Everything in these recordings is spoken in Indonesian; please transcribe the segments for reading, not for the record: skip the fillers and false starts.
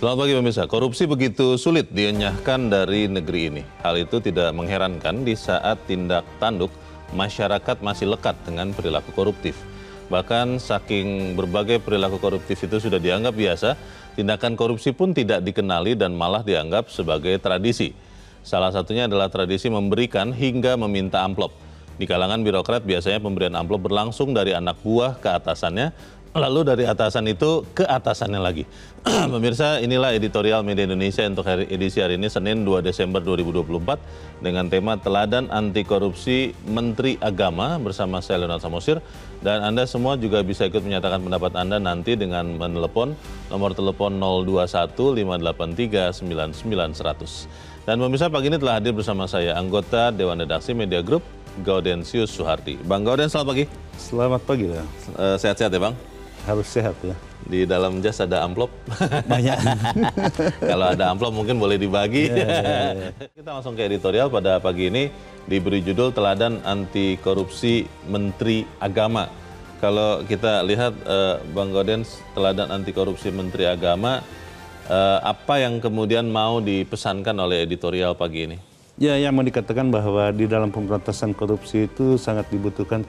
Selamat pagi pemirsa. Korupsi begitu sulit dienyahkan dari negeri ini. Hal itu tidak mengherankan di saat tindak tanduk masyarakat masih lekat dengan perilaku koruptif. Bahkan saking berbagai perilaku koruptif itu sudah dianggap biasa, tindakan korupsi pun tidak dikenali dan malah dianggap sebagai tradisi. Salah satunya adalah tradisi memberikan hingga meminta amplop. Di kalangan birokrat biasanya pemberian amplop berlangsung dari anak buah ke atasannya, lalu dari atasan itu ke atasannya lagi. Pemirsa, inilah editorial Media Indonesia untuk edisi hari ini, Senin 2 Desember 2024, dengan tema Teladan Anti Korupsi Menteri Agama bersama saya Leonard Samosir. Dan Anda semua juga bisa ikut menyatakan pendapat Anda nanti dengan menelepon nomor telepon 021 583 99 100. Dan pemirsa, pagi ini telah hadir bersama saya anggota Dewan Redaksi Media Group, Gaudensius Suhardi. Bang Gauden, selamat pagi. Selamat pagi, Bang. Sehat-sehat ya, Bang? Harus sehat ya. Di dalam jas ada amplop. Banyak. Kalau ada amplop mungkin boleh dibagi. Ya. Kita langsung ke editorial pada pagi ini, diberi judul Teladan Anti Korupsi Menteri Agama. Kalau kita lihat Bang Gauden, Teladan Anti Korupsi Menteri Agama, apa yang kemudian mau dipesankan oleh editorial pagi ini? Ya, yang mau dikatakan bahwa di dalam pemberantasan korupsi itu sangat dibutuhkan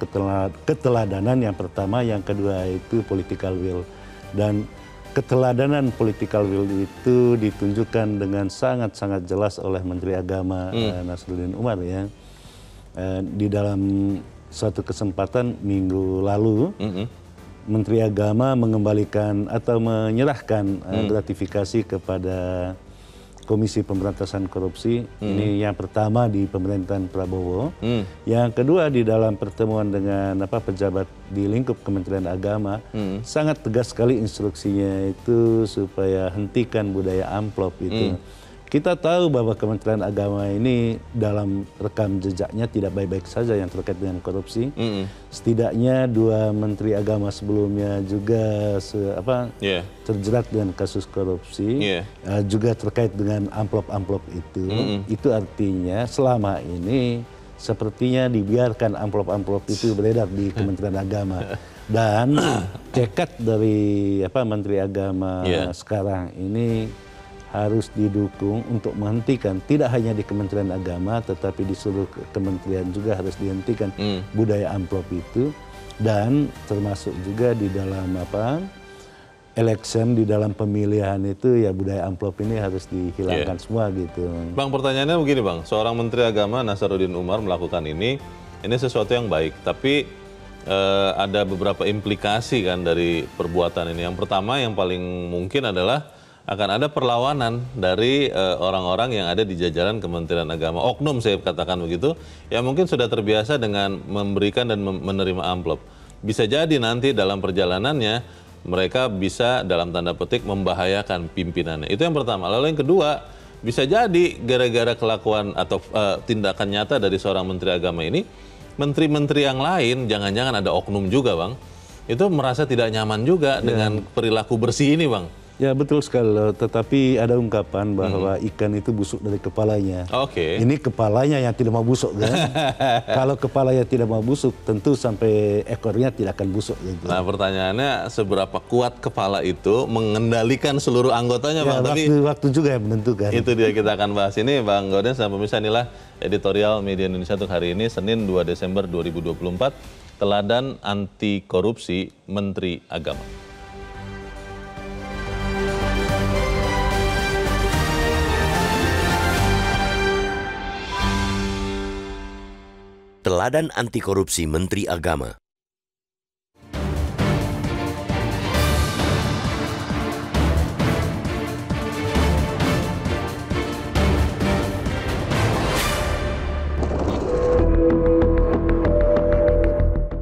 keteladanan yang pertama, yang kedua itu political will. Dan keteladanan political will itu ditunjukkan dengan sangat-sangat jelas oleh Menteri Agama Nasaruddin Umar ya. Di dalam suatu kesempatan minggu lalu, Menteri Agama mengembalikan atau menyerahkan gratifikasi kepada Komisi Pemberantasan Korupsi. Ini yang pertama di pemerintahan Prabowo. Yang kedua di dalam pertemuan dengan pejabat di lingkup Kementerian Agama, sangat tegas sekali instruksinya itu supaya hentikan budaya amplop itu. Kita tahu bahwa Kementerian Agama ini dalam rekam jejaknya tidak baik-baik saja yang terkait dengan korupsi. Setidaknya 2 Menteri Agama sebelumnya juga terjerat dengan kasus korupsi, juga terkait dengan amplop-amplop itu. Itu artinya selama ini sepertinya dibiarkan amplop-amplop itu beredar di Kementerian Agama. Dan tekad dari Menteri Agama sekarang ini harus didukung untuk menghentikan, tidak hanya di Kementerian Agama tetapi di seluruh kementerian juga harus dihentikan budaya amplop itu, dan termasuk juga di dalam election, di dalam pemilihan itu ya budaya amplop ini harus dihilangkan semua gitu. Bang, pertanyaannya begini Bang, seorang Menteri Agama Nasaruddin Umar melakukan ini sesuatu yang baik, tapi ada beberapa implikasi kan dari perbuatan ini. Yang pertama yang paling mungkin adalah akan ada perlawanan dari orang-orang yang ada di jajaran Kementerian Agama. Oknum, saya katakan begitu, yang mungkin sudah terbiasa dengan memberikan dan menerima amplop. Bisa jadi nanti dalam perjalanannya mereka bisa dalam tanda petik membahayakan pimpinannya. Itu yang pertama. Lalu yang kedua, bisa jadi gara-gara kelakuan atau tindakan nyata dari seorang Menteri Agama ini, menteri-menteri yang lain, jangan-jangan ada oknum juga Bang, itu merasa tidak nyaman juga dengan perilaku bersih ini Bang. Ya betul sekali, tetapi ada ungkapan bahwa ikan itu busuk dari kepalanya. Ini kepalanya yang tidak mau busuk kan? Kalau kepalanya tidak mau busuk, tentu sampai ekornya tidak akan busuk. Gitu. Nah pertanyaannya, seberapa kuat kepala itu mengendalikan seluruh anggotanya Bang? Waktu juga yang menentukan. Itu dia, kita akan bahas ini Bang Gauden. Sama pemirsa, inilah editorial Media Indonesia untuk hari ini, Senin 2 Desember 2024, Teladan Anti Korupsi Menteri Agama. Teladan Anti Korupsi Menteri Agama.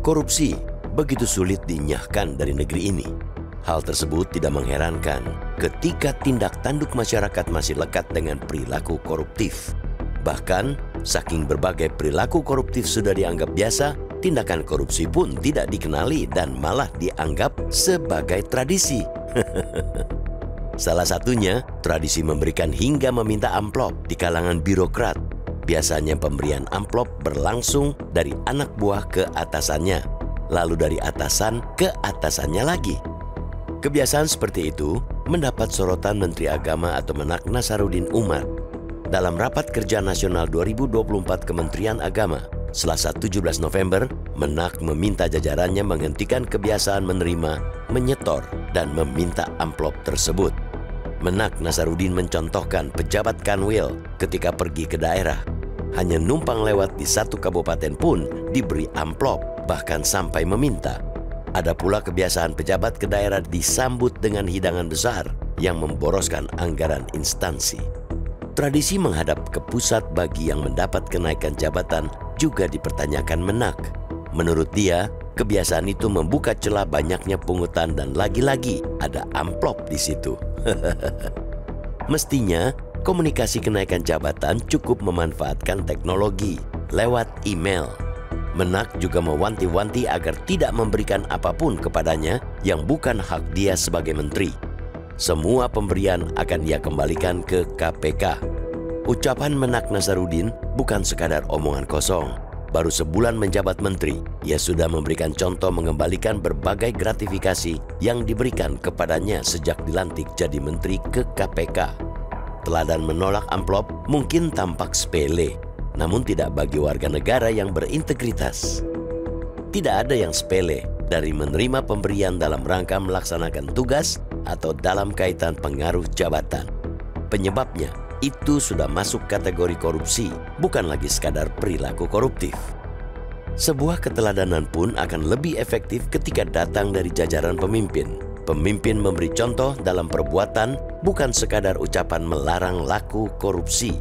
Korupsi begitu sulit dinyahkan dari negeri ini. Hal tersebut tidak mengherankan ketika tindak tanduk masyarakat masih lekat dengan perilaku koruptif. Bahkan, saking berbagai perilaku koruptif sudah dianggap biasa, tindakan korupsi pun tidak dikenali dan malah dianggap sebagai tradisi. Salah satunya, tradisi memberikan hingga meminta amplop di kalangan birokrat. Biasanya pemberian amplop berlangsung dari anak buah ke atasannya, lalu dari atasan ke atasannya lagi. Kebiasaan seperti itu mendapat sorotan Menteri Agama atau Menak Nasaruddin Umar. Dalam Rapat Kerja Nasional 2024 Kementerian Agama, Selasa 17 November, Menak meminta jajarannya menghentikan kebiasaan menerima, menyetor, dan meminta amplop tersebut. Menak Nasaruddin mencontohkan pejabat Kanwil ketika pergi ke daerah. Hanya numpang lewat di satu kabupaten pun diberi amplop, bahkan sampai meminta. Ada pula kebiasaan pejabat ke daerah disambut dengan hidangan besar yang memboroskan anggaran instansi. Tradisi menghadap ke pusat bagi yang mendapat kenaikan jabatan juga dipertanyakan Menak. Menurut dia, kebiasaan itu membuka celah banyaknya pungutan dan lagi-lagi ada amplop di situ. Mestinya, komunikasi kenaikan jabatan cukup memanfaatkan teknologi lewat email. Menak juga mewanti-wanti agar tidak memberikan apapun kepadanya yang bukan hak dia sebagai menteri. Semua pemberian akan ia kembalikan ke KPK. Ucapan Menak Nasaruddin bukan sekadar omongan kosong. Baru sebulan menjabat menteri, ia sudah memberikan contoh mengembalikan berbagai gratifikasi yang diberikan kepadanya sejak dilantik jadi menteri ke KPK. Teladan menolak amplop mungkin tampak sepele, namun tidak bagi warga negara yang berintegritas. Tidak ada yang sepele dari menerima pemberian dalam rangka melaksanakan tugas atau dalam kaitan pengaruh jabatan. Penyebabnya, itu sudah masuk kategori korupsi, bukan lagi sekadar perilaku koruptif. Sebuah keteladanan pun akan lebih efektif ketika datang dari jajaran pemimpin. Pemimpin memberi contoh dalam perbuatan, bukan sekadar ucapan melarang laku korupsi.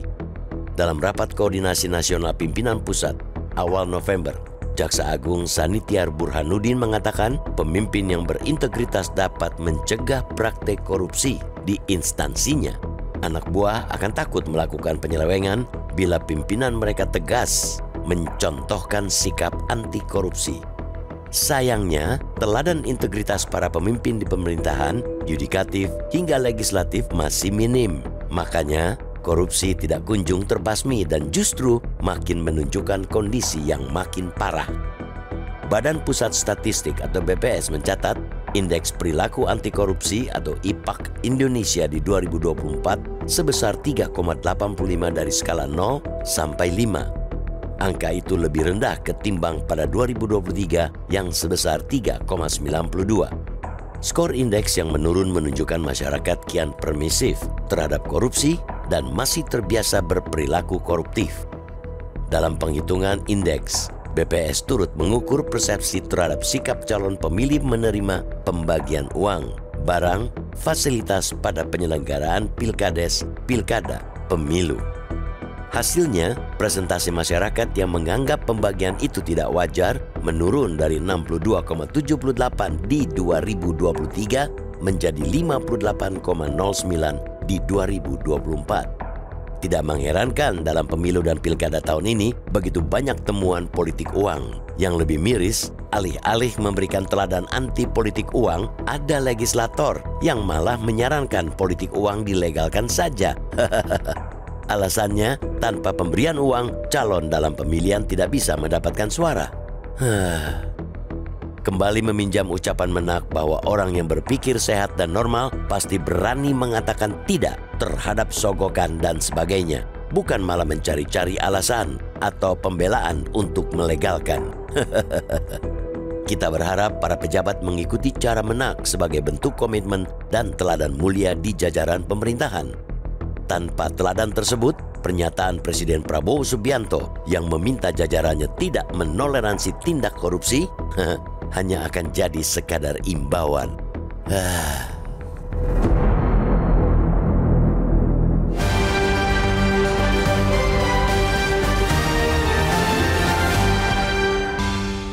Dalam Rapat Koordinasi Nasional Pimpinan Pusat awal November, Jaksa Agung Sanitiar Burhanuddin mengatakan pemimpin yang berintegritas dapat mencegah praktek korupsi di instansinya. Anak buah akan takut melakukan penyelewengan bila pimpinan mereka tegas mencontohkan sikap anti korupsi. Sayangnya, teladan integritas para pemimpin di pemerintahan, yudikatif, hingga legislatif masih minim. Makanya, korupsi tidak kunjung terbasmi dan justru makin menunjukkan kondisi yang makin parah. Badan Pusat Statistik atau BPS mencatat, Indeks Perilaku Anti Korupsi atau IPAK Indonesia di 2024 sebesar 3,85 dari skala 0 sampai 5. Angka itu lebih rendah ketimbang pada 2023 yang sebesar 3,92. Skor indeks yang menurun menunjukkan masyarakat kian permisif terhadap korupsi dan masih terbiasa berperilaku koruptif. Dalam penghitungan indeks, BPS turut mengukur persepsi terhadap sikap calon pemilih menerima pembagian uang, barang, fasilitas pada penyelenggaraan pilkades, pilkada, pemilu. Hasilnya, presentasi masyarakat yang menganggap pembagian itu tidak wajar menurun dari 62,78 di 2023 menjadi 58,09 di 2024. Tidak mengherankan dalam pemilu dan pilkada tahun ini begitu banyak temuan politik uang. Yang lebih miris, alih-alih memberikan teladan anti politik uang, ada legislator yang malah menyarankan politik uang dilegalkan saja. Alasannya, tanpa pemberian uang, calon dalam pemilihan tidak bisa mendapatkan suara. Kembali meminjam ucapan Menak bahwa orang yang berpikir sehat dan normal pasti berani mengatakan tidak terhadap sogokan dan sebagainya, bukan malah mencari-cari alasan atau pembelaan untuk melegalkan. Kita berharap para pejabat mengikuti cara Menak sebagai bentuk komitmen dan teladan mulia di jajaran pemerintahan. Tanpa teladan tersebut, pernyataan Presiden Prabowo Subianto yang meminta jajarannya tidak menoleransi tindak korupsi hanya akan jadi sekadar imbauan.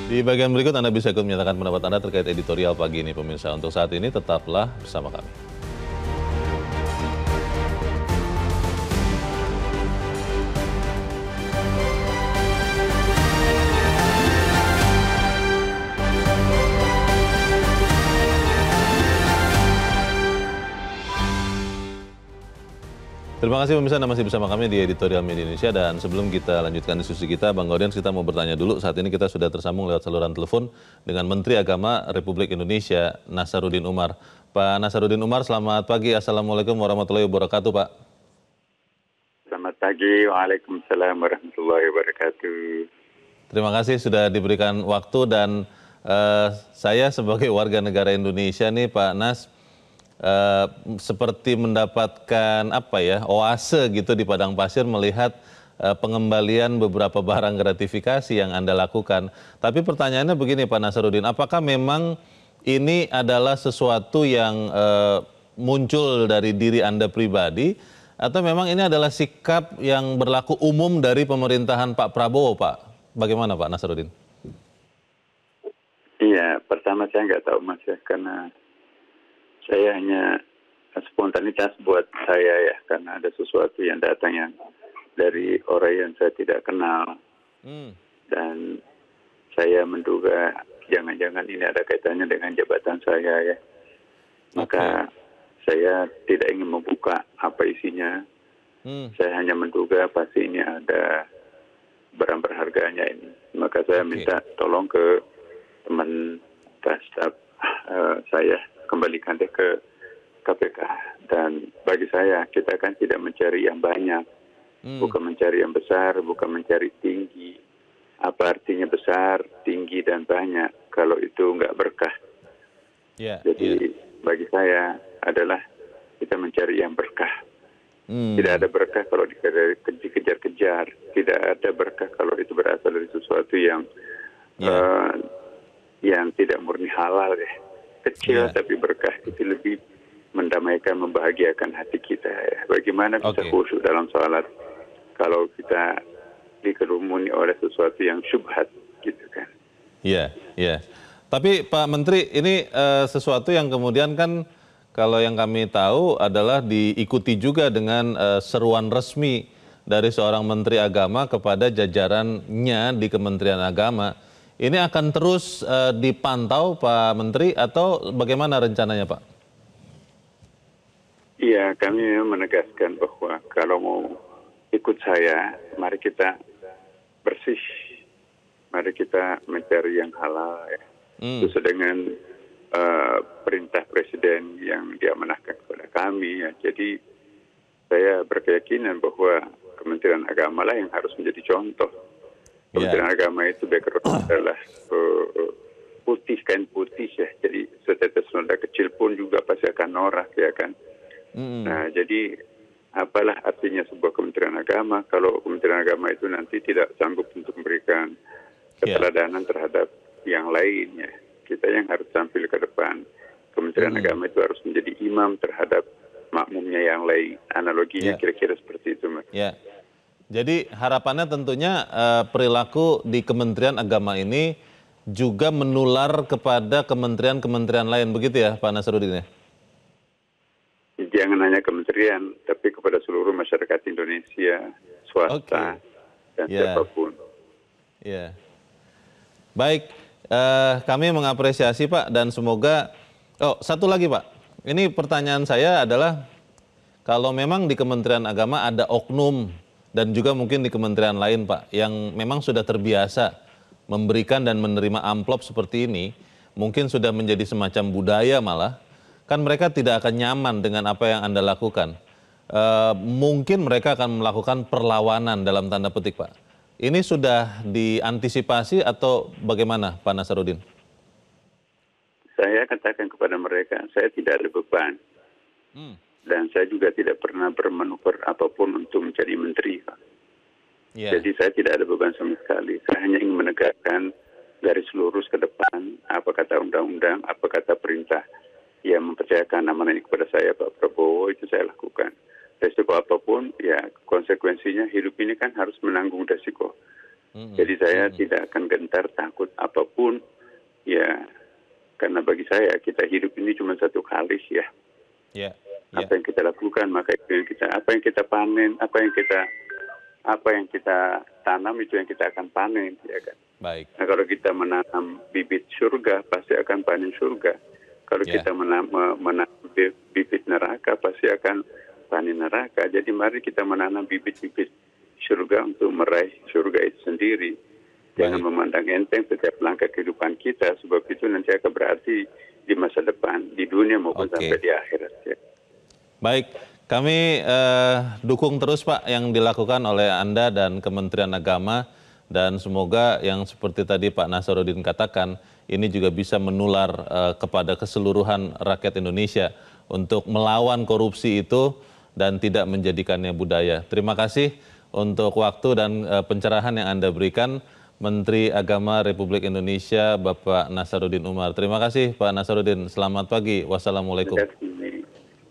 Di bagian berikut Anda bisa ikut menyatakan pendapat Anda terkait editorial pagi ini, pemirsa. Untuk saat ini tetaplah bersama kami. Terima kasih pemirsa, Anda masih bersama kami di Editorial Media Indonesia, dan sebelum kita lanjutkan diskusi kita, Bang Gaudians, kita mau bertanya dulu. Saat ini kita sudah tersambung lewat saluran telepon dengan Menteri Agama Republik Indonesia, Nasaruddin Umar. Pak Nasaruddin Umar, selamat pagi. Assalamualaikum warahmatullahi wabarakatuh, Pak. Selamat pagi, waalaikumsalam warahmatullahi wabarakatuh. Terima kasih sudah diberikan waktu, dan saya sebagai warga negara Indonesia nih Pak Nas, seperti mendapatkan oase gitu di padang pasir melihat pengembalian beberapa barang gratifikasi yang Anda lakukan. Tapi pertanyaannya begini Pak Nasaruddin, apakah memang ini adalah sesuatu yang muncul dari diri Anda pribadi, atau memang ini adalah sikap yang berlaku umum dari pemerintahan Pak Prabowo, Pak? Bagaimana Pak Nasaruddin? Iya, pertama saya nggak tahu Mas ya, karena saya hanya spontanitas buat saya ya, karena ada sesuatu yang datang yang dari orang yang saya tidak kenal. Dan saya menduga jangan-jangan ini ada kaitannya dengan jabatan saya ya. Maka saya tidak ingin membuka apa isinya. Saya hanya menduga pasti ini ada barang berharganya ini. Maka saya minta tolong ke teman staf saya, kembalikan deh ke KPK. Dan bagi saya, kita kan tidak mencari yang banyak, bukan mencari yang besar, bukan mencari tinggi. Apa artinya besar, tinggi, dan banyak kalau itu nggak berkah? Jadi bagi saya adalah kita mencari yang berkah. Tidak ada berkah kalau dikejar-kejar. Tidak ada berkah kalau itu berasal dari sesuatu yang tidak murni halal ya. Kecil tapi berkah, itu lebih mendamaikan, membahagiakan hati kita ya. Bagaimana bisa khusyuk dalam sholat kalau kita dikerumuni oleh sesuatu yang syubhat gitu kan. Iya. Tapi Pak Menteri, ini sesuatu yang kemudian kan kalau yang kami tahu adalah diikuti juga dengan seruan resmi dari seorang Menteri Agama kepada jajarannya di Kementerian Agama. Ini akan terus dipantau Pak Menteri atau bagaimana rencananya Pak? Iya, kami menegaskan bahwa kalau mau ikut saya, mari kita bersih. Mari kita mencari yang halal ya. Sesuai dengan perintah Presiden yang diamanahkan kepada kami ya. Jadi saya berkeyakinan bahwa Kementerian Agama lah yang harus menjadi contoh. Kementerian Agama itu background adalah putih, kain putih ya. Jadi setetes noda kecil pun juga pasti akan norak ya kan. Nah jadi apalah artinya sebuah Kementerian Agama kalau Kementerian Agama itu nanti tidak sanggup untuk memberikan keteladanan terhadap yang lainnya. Kita yang harus tampil ke depan. Kementerian Agama itu harus menjadi imam terhadap makmumnya yang lain. Analoginya kira-kira seperti itu Mas. Jadi harapannya tentunya perilaku di Kementerian Agama ini juga menular kepada kementerian-kementerian lain, begitu ya Pak Nasaruddin ya? Jangan hanya kementerian, tapi kepada seluruh masyarakat Indonesia, swasta, dan siapapun. Baik, kami mengapresiasi Pak, dan semoga... satu lagi Pak, ini pertanyaan saya adalah kalau memang di Kementerian Agama ada oknum dan juga mungkin di kementerian lain Pak, yang memang sudah terbiasa memberikan dan menerima amplop seperti ini, mungkin sudah menjadi semacam budaya malah, kan mereka tidak akan nyaman dengan apa yang Anda lakukan. Mungkin mereka akan melakukan perlawanan dalam tanda petik Pak. Ini sudah diantisipasi atau bagaimana Pak Nasaruddin? Saya katakan kepada mereka, saya tidak ada beban. Dan saya juga tidak pernah bermanuver apapun untuk menjadi menteri. Jadi saya tidak ada beban sama sekali. Saya hanya ingin menegakkan garis lurus ke depan, apa kata undang-undang, apa kata perintah yang mempercayakan amanah ini kepada saya Pak Prabowo, itu saya lakukan. Resiko apapun, ya konsekuensinya hidup ini kan harus menanggung resiko. Jadi saya tidak akan gentar takut apapun, ya karena bagi saya kita hidup ini cuma satu kali ya. Apa yang kita lakukan, maka itu yang kita, apa yang kita panen, apa yang kita tanam itu yang kita akan panen, ya kan. Nah kalau kita menanam bibit surga, pasti akan panen surga. Kalau kita menanam bibit neraka, pasti akan petani neraka. Jadi mari kita menanam bibit-bibit surga untuk meraih surga itu sendiri. Jangan memandang enteng setiap langkah kehidupan kita, sebab itu nanti akan berarti di masa depan, di dunia maupun sampai di akhirat. Ya. Baik, kami dukung terus Pak yang dilakukan oleh Anda dan Kementerian Agama, dan semoga yang seperti tadi Pak Nasaruddin katakan, ini juga bisa menular kepada keseluruhan rakyat Indonesia untuk melawan korupsi itu dan tidak menjadikannya budaya. Terima kasih untuk waktu dan pencerahan yang Anda berikan, Menteri Agama Republik Indonesia Bapak Nasaruddin Umar. Terima kasih Pak Nasaruddin. Selamat pagi. Wassalamualaikum.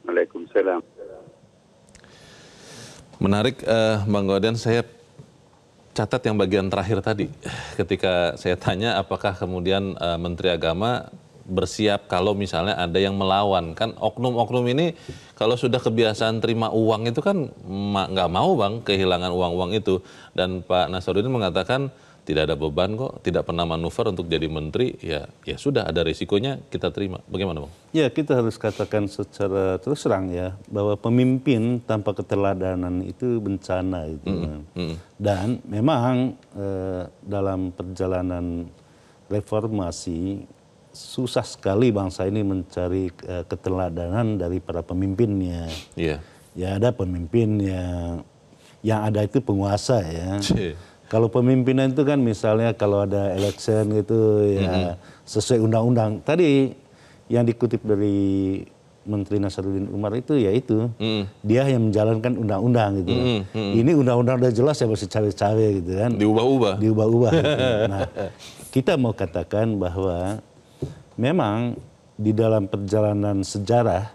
Waalaikumsalam. Menarik Bang Gauden, saya catat yang bagian terakhir tadi. Ketika saya tanya apakah kemudian Menteri Agama bersiap kalau misalnya ada yang melawan. Kan oknum-oknum ini kalau sudah kebiasaan terima uang itu kan nggak mau Bang kehilangan uang-uang itu. Dan Pak Nasaruddin mengatakan tidak ada beban kok, tidak pernah manuver untuk jadi menteri, ya sudah ada risikonya kita terima. Bagaimana Bang? Ya, kita harus katakan secara terus terang ya, bahwa pemimpin tanpa keteladanan itu bencana itu. Dan memang dalam perjalanan reformasi susah sekali bangsa ini mencari keteladanan dari para pemimpinnya. Iya. Ya, ada pemimpin yang ada itu penguasa ya. Kalau pemimpinan itu kan misalnya kalau ada election gitu ya sesuai undang-undang. Tadi yang dikutip dari Menteri Nasaruddin Umar itu ya itu. Dia yang menjalankan undang-undang gitu. Ini undang-undang udah jelas ya masih cawe-cawe gitu kan. Diubah-ubah. Diubah-ubah. Gitu. Nah, kita mau katakan bahwa memang di dalam perjalanan sejarah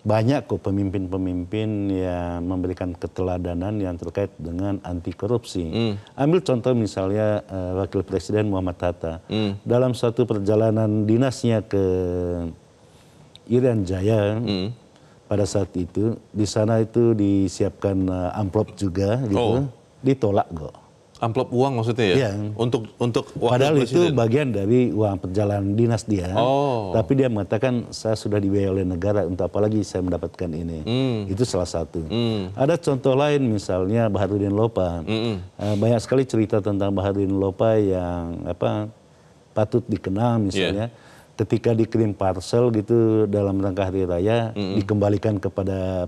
banyak kok pemimpin-pemimpin yang memberikan keteladanan yang terkait dengan anti korupsi. Ambil contoh misalnya Wakil Presiden Muhammad Hatta. Dalam suatu perjalanan dinasnya ke Irian Jaya pada saat itu, di sana itu disiapkan amplop juga gitu, ditolak kok. Amplop uang maksudnya ya? Iya. Untuk padahal presiden. itu bagian dari uang perjalanan dinas dia. Tapi dia mengatakan saya sudah dibiayai oleh negara, untuk apa lagi saya mendapatkan ini. Itu salah satu. Ada contoh lain misalnya Baharudin Lopa. Banyak sekali cerita tentang Baharudin Lopa yang patut dikenal misalnya. Ketika dikirim parcel gitu dalam rangka hari raya, dikembalikan kepada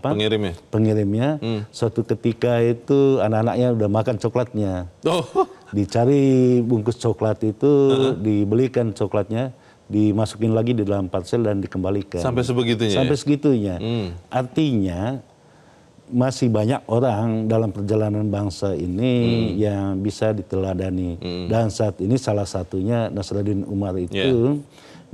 pengirimnya. Suatu ketika itu anak-anaknya udah makan coklatnya. Dicari bungkus coklat itu, dibelikan coklatnya, dimasukin lagi di dalam parcel dan dikembalikan. Sampai sebegitunya? Sampai segitunya. Artinya masih banyak orang dalam perjalanan bangsa ini yang bisa diteladani. Dan saat ini salah satunya Nasaruddin Umar itu.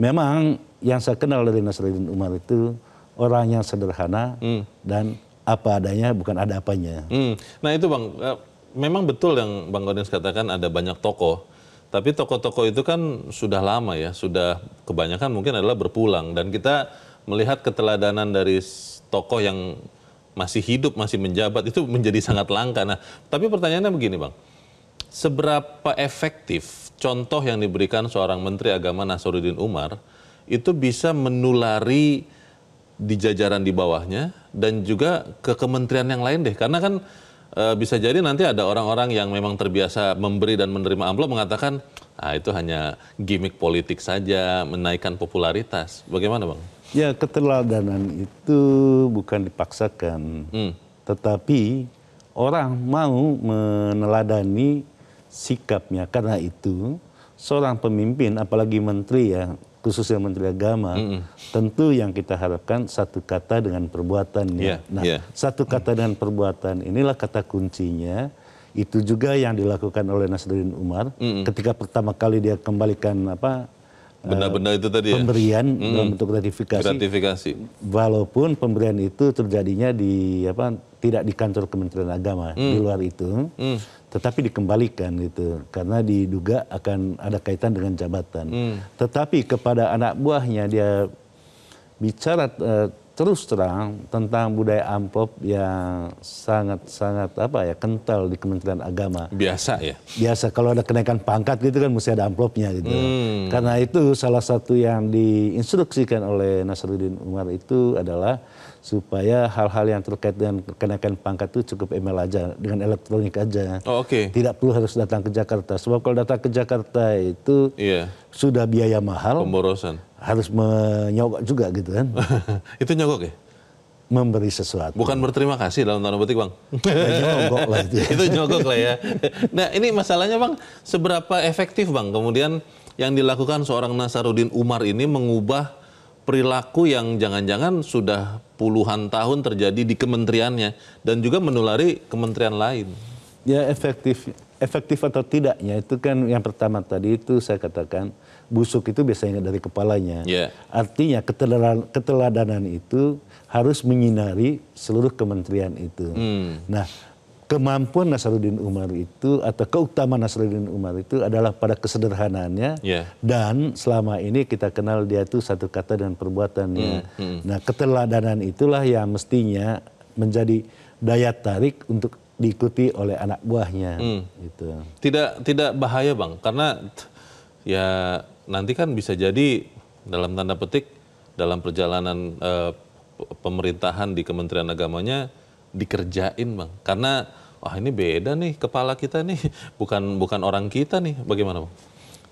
Memang yang saya kenal dari Nasaruddin Umar itu orang yang sederhana dan apa adanya, bukan ada apanya. Nah itu Bang, memang betul yang Bang Gauden katakan ada banyak tokoh. Tapi tokoh-tokoh itu kan sudah lama ya, sudah kebanyakan mungkin adalah berpulang. Dan kita melihat keteladanan dari tokoh yang masih hidup, masih menjabat itu menjadi sangat langka. Nah tapi pertanyaannya begini Bang, seberapa efektif contoh yang diberikan seorang Menteri Agama Nasaruddin Umar itu bisa menulari di jajaran di bawahnya dan juga ke kementerian yang lain deh. Karena kan bisa jadi nanti ada orang-orang yang memang terbiasa memberi dan menerima amplop mengatakan, itu hanya gimmick politik saja, menaikkan popularitas. Bagaimana Bang? Ya, keteladanan itu bukan dipaksakan. Tetapi orang mau meneladani sikapnya. Karena itu seorang pemimpin, apalagi menteri ya, khususnya Menteri Agama, tentu yang kita harapkan satu kata dengan perbuatan. Satu kata dengan perbuatan inilah kata kuncinya. Itu juga yang dilakukan oleh Nasaruddin Umar ketika pertama kali dia kembalikan benda-benda itu tadi pemberian dalam bentuk gratifikasi. Walaupun pemberian itu terjadinya tidak di kantor Kementerian Agama, di luar itu. Tetapi dikembalikan gitu karena diduga akan ada kaitan dengan jabatan. Tetapi kepada anak buahnya dia bicara terus terang tentang budaya amplop yang sangat kental di Kementerian Agama. Biasa ya? Biasa, kalau ada kenaikan pangkat gitu kan mesti ada amplopnya gitu. Karena itu salah satu yang diinstruksikan oleh Nasaruddin Umar itu adalah supaya hal-hal yang terkait dengan kenaikan pangkat itu cukup email aja, dengan elektronik aja. Oh, oke. Tidak perlu harus datang ke Jakarta. Sebab kalau datang ke Jakarta itu sudah biaya mahal. Pemborosan. Harus menyogok juga gitu kan. Itu nyogok ya? Memberi sesuatu. Bukan berterima kasih dalam tanda petik, Bang. Nyogok lah itu. Itu nyogok lah ya. Nah, ini masalahnya, Bang, seberapa efektif, Bang, kemudian yang dilakukan seorang Nasaruddin Umar ini mengubah perilaku yang jangan-jangan sudah puluhan tahun terjadi di kementeriannya dan juga menulari kementerian lain. Ya, efektif atau tidaknya itu kan yang pertama tadi itu saya katakan busuk itu biasanya dari kepalanya. Artinya keteladanan itu harus menyinari seluruh kementerian itu. Nah, kemampuan Nasaruddin Umar itu atau keutamaan Nasaruddin Umar itu adalah pada kesederhanaannya dan selama ini kita kenal dia itu satu kata dan perbuatannya. Nah, keteladanan itulah yang mestinya menjadi daya tarik untuk diikuti oleh anak buahnya. Gitu. Tidak bahaya, Bang, karena ya nanti kan bisa jadi dalam tanda petik dalam perjalanan pemerintahan di Kementerian Agamanya dikerjain, Bang, karena wah ini beda nih kepala kita nih, bukan orang kita nih, bagaimana, Bang?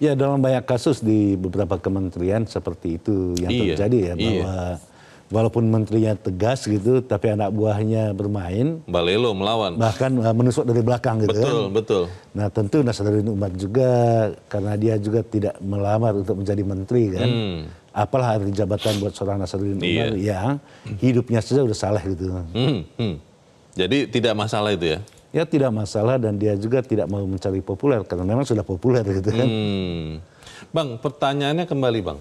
Ya, dalam banyak kasus di beberapa kementerian seperti itu yang terjadi ya, bahwa walaupun menterinya tegas gitu, tapi anak buahnya bermain. Balelo melawan. Bahkan menusuk dari belakang gitu. Betul. Nah, tentu Nasaruddin Umar juga, karena dia juga tidak melamar untuk menjadi menteri kan. Apalah arti jabatan buat seorang Nasaruddin Umar yang hidupnya saja udah salah gitu. Jadi tidak masalah itu ya? Ya, tidak masalah, dan dia juga tidak mau mencari populer, karena memang sudah populer gitu kan. Bang, pertanyaannya kembali, Bang.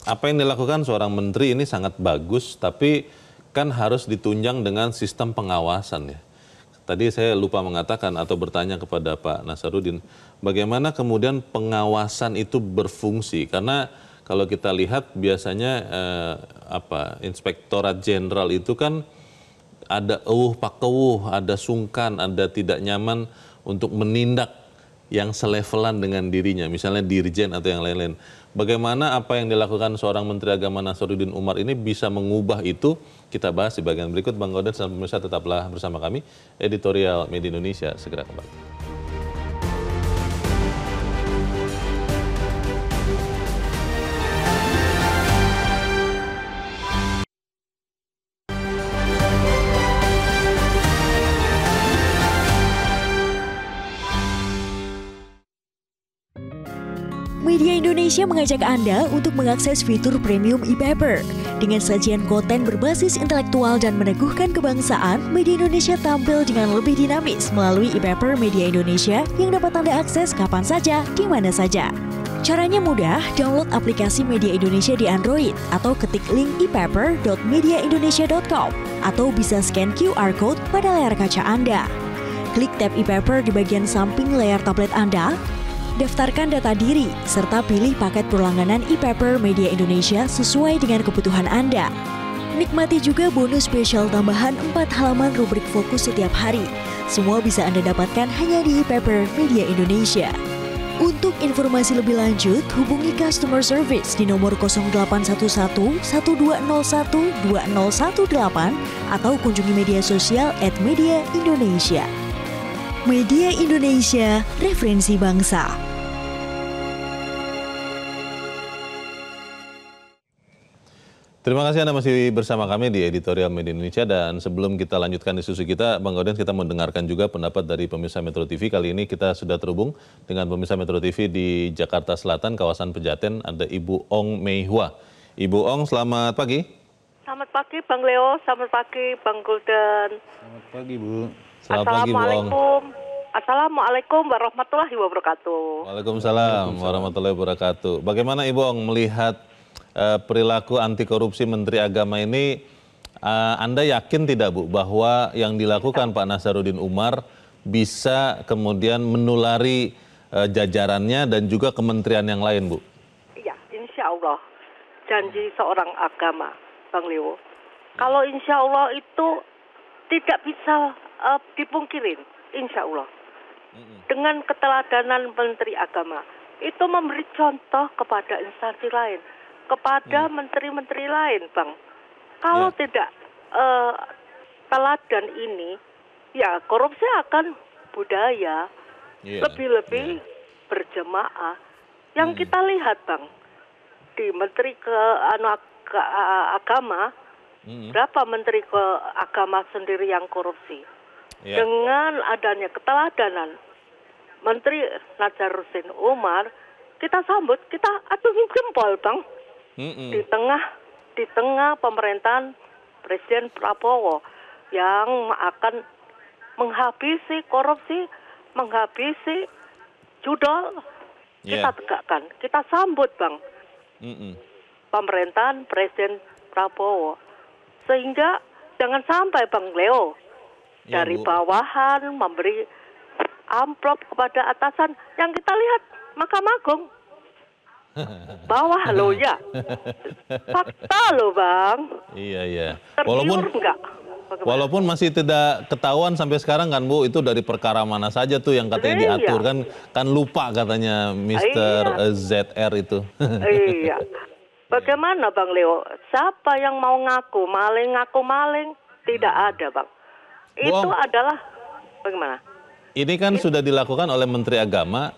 Apa yang dilakukan seorang menteri ini sangat bagus, tapi kan harus ditunjang dengan sistem pengawasan ya. Tadi saya lupa mengatakan atau bertanya kepada Pak Nasaruddin, bagaimana kemudian pengawasan itu berfungsi? Karena kalau kita lihat biasanya Inspektorat Jenderal itu kan ada pakewuh, ada sungkan, ada tidak nyaman untuk menindak yang selevelan dengan dirinya, misalnya dirjen atau yang lain-lain. Bagaimana apa yang dilakukan seorang Menteri Agama Nasaruddin Umar ini bisa mengubah itu? Kita bahas di bagian berikut. Bang Gaudens dan pemirsa tetaplah bersama kami. Editorial Media Indonesia segera kembali. Media Indonesia mengajak Anda untuk mengakses fitur premium e-paper. Dengan sajian konten berbasis intelektual dan meneguhkan kebangsaan, Media Indonesia tampil dengan lebih dinamis melalui e-paper Media Indonesia yang dapat Anda akses kapan saja, di mana saja. Caranya mudah, download aplikasi Media Indonesia di Android atau ketik link e-paper.mediaindonesia.com atau bisa scan QR Code pada layar kaca Anda. Klik tab e-paper di bagian samping layar tablet Anda, daftarkan data diri, serta pilih paket berlangganan e-paper Media Indonesia sesuai dengan kebutuhan Anda. Nikmati juga bonus spesial tambahan 4 halaman rubrik fokus setiap hari. Semua bisa Anda dapatkan hanya di e-paper Media Indonesia. Untuk informasi lebih lanjut, hubungi customer service di nomor 0811 1201 2018 atau kunjungi media sosial @mediaindonesia. Media Indonesia, referensi bangsa. Terima kasih Anda masih bersama kami di Editorial Media Indonesia, dan sebelum kita lanjutkan diskusi kita, Bang Gaudens, kita mendengarkan juga pendapat dari pemirsa Metro TV. Kali ini kita sudah terhubung dengan pemirsa Metro TV di Jakarta Selatan, kawasan Pejaten, ada Ibu Ong Mei Hua. Ibu Ong, selamat pagi. Selamat pagi Bang Leo, selamat pagi Bang Golden. Selamat pagi Bu. Selamat pagi Bu Ong. Assalamualaikum warahmatullahi wabarakatuh. Waalaikumsalam warahmatullahi wabarakatuh. Bagaimana Ibu Ong melihat perilaku anti korupsi Menteri Agama ini? Anda yakin tidak Bu bahwa yang dilakukan Pak Nasaruddin Umar bisa kemudian menulari jajarannya dan juga kementerian yang lain Bu? Iya, insya Allah janji seorang agama Bang Leo. Kalau insya Allah itu tidak bisa dipungkirin, insya Allah. Dengan keteladanan Menteri Agama, itu memberi contoh kepada instansi lain, kepada menteri-menteri lain, Bang. Kalau tidak teladan ini, ya korupsi akan budaya, lebih-lebih berjemaah. Yang kita lihat, Bang, di Menteri Agama, berapa Menteri Agama sendiri yang korupsi? Dengan adanya keteladanan Menteri Nazaruddin Umar, kita sambut, kita acungin jempol, Bang. Di tengah pemerintahan Presiden Prabowo yang akan menghabisi korupsi, menghabisi judol, kita tegakkan, kita sambut, Bang. Pemerintahan Presiden Prabowo. Sehingga jangan sampai, Bang Leo, dari bawahan memberi amplop kepada atasan. Yang kita lihat Mahkamah Agung bawah lo ya, fakta lo, Bang. Iya. Walaupun masih tidak ketahuan sampai sekarang kan, Bu, itu dari perkara mana saja tuh yang katanya diatur, kan lupa katanya Mr. ZR itu. Iya. Bagaimana, Bang Leo? Siapa yang mau ngaku maling? Tidak ada, Bang. Itu adalah bagaimana? Ini kan sudah dilakukan oleh Menteri Agama.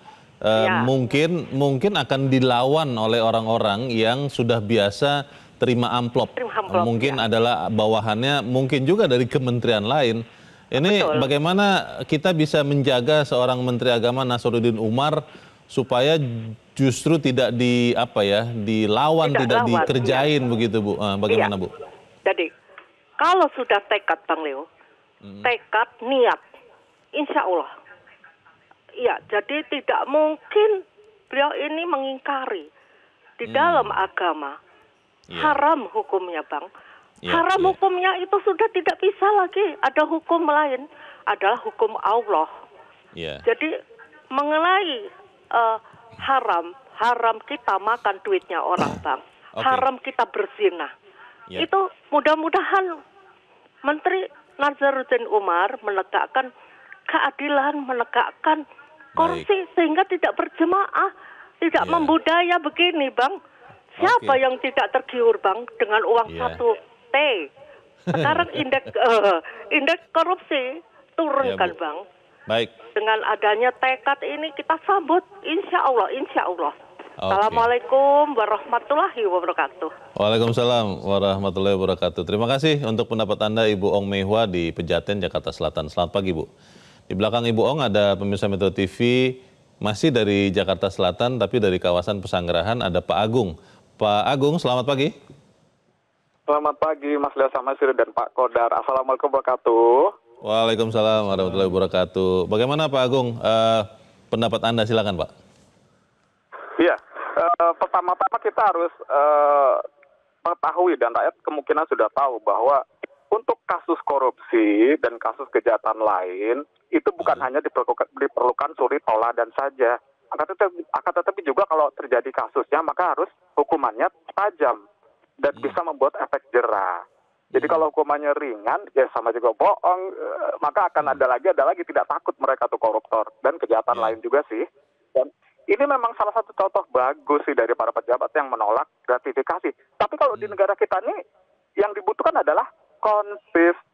Mungkin akan dilawan oleh orang-orang yang sudah biasa terima amplop. Mungkin adalah bawahannya, mungkin juga dari kementerian lain. Ini bagaimana kita bisa menjaga seorang Menteri Agama Nazaruddin Umar supaya justru tidak dilawan, tidak dikerjain begitu, Bu. Bagaimana, Bu? Jadi kalau sudah tekad, Bang Leo, tekad, niat, insya Allah. Iya, jadi tidak mungkin beliau ini mengingkari di dalam agama. Haram hukumnya, Bang. Haram hukumnya itu sudah tidak bisa lagi. Ada hukum lain, adalah hukum Allah. Jadi mengenai haram kita makan duitnya orang, Bang. Haram kita berzina. Itu mudah-mudahan Menteri Nazaruddin Umar menegakkan keadilan, menegakkan korupsi sehingga tidak berjemaah, tidak membudaya begini, Bang. Siapa yang tidak tergiur, Bang, dengan uang 1 T? Sekarang indeks korupsi turun kan, Bang. Baik. Dengan adanya tekad ini kita sambut, insya Allah. Assalamualaikum warahmatullahi wabarakatuh. Waalaikumsalam warahmatullahi wabarakatuh. Terima kasih untuk pendapat Anda, Ibu Ong Mehwa di Pejaten, Jakarta Selatan. Selamat pagi, Bu. Di belakang Ibu Ong ada pemirsa Metro TV, masih dari Jakarta Selatan, tapi dari kawasan Pesanggerahan ada Pak Agung. Pak Agung, selamat pagi. Selamat pagi, Mas Leo Samasir dan Pak Kodar. Assalamualaikum warahmatullahi wabarakatuh. Waalaikumsalam warahmatullahi wabarakatuh. Bagaimana Pak Agung? Pendapat Anda, silakan, Pak. Iya, pertama-tama kita harus mengetahui dan rakyat kemungkinan sudah tahu bahwa untuk kasus korupsi dan kasus kejahatan lain itu bukan hanya diperlukan suri tauladan saja. Akan tetapi juga kalau terjadi kasusnya maka harus hukumannya tajam dan bisa membuat efek jera. Jadi kalau hukumannya ringan ya sama juga bohong, maka akan ada lagi tidak takut mereka tuh koruptor dan kejahatan lain juga sih. Dan ini memang salah satu contoh bagus sih dari para pejabat yang menolak gratifikasi. Tapi kalau di negara kita ini yang dibutuhkan adalah konsisten.